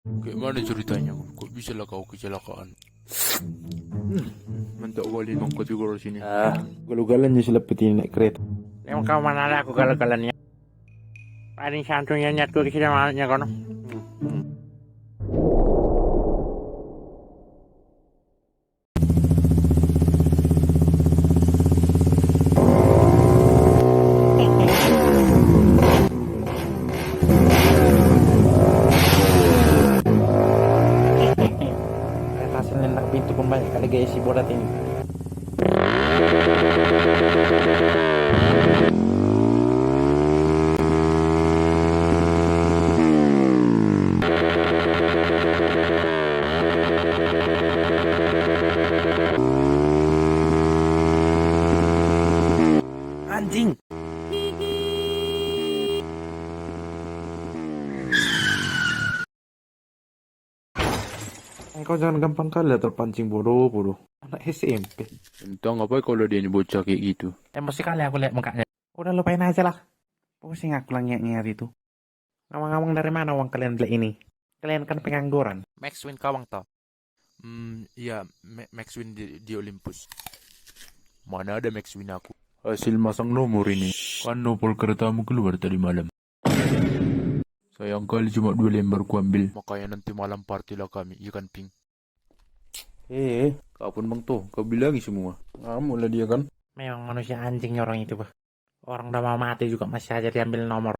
Kayak mana ceritanya? Kok bisa lah kau kecelakaan? Mantap kali bang konfigurasi ini. Galugalan niya sila pati naik kereta. Emang kau mana ada aku gagal-galannya. Paling santunya nyat gue kesini malahnya kono. Kereta senendak pintu pun banyak kali gaya si bodat ini. Anjing. Kau jangan gampang kali lah terpancing bodoh. Anak SMP. Entah apa kalau dia ini bocah kayak gitu. Emosi kali aku lihat mukanya. Udah lupain aja lah. Pusing aku lang ngiat itu. Ngawang-ngawang dari mana uang kalian beli ini? Kalian kan pengangguran. Max Win kawang tau. Iya, Max Win di Olympus. Mana ada Max Win aku? Hasil masang nomor ini. Kan nopol keretamu keluar tadi malam. Sayang kali cuma 2 lembar ku ambil. Makanya nanti malam party lah kami, ikan pink. Kau pun bang toh, kau bilangi semua. Kamu lah dia kan. Memang manusia anjingnya orang itu, bah. Orang udah mau mati juga masih aja diambil nomor.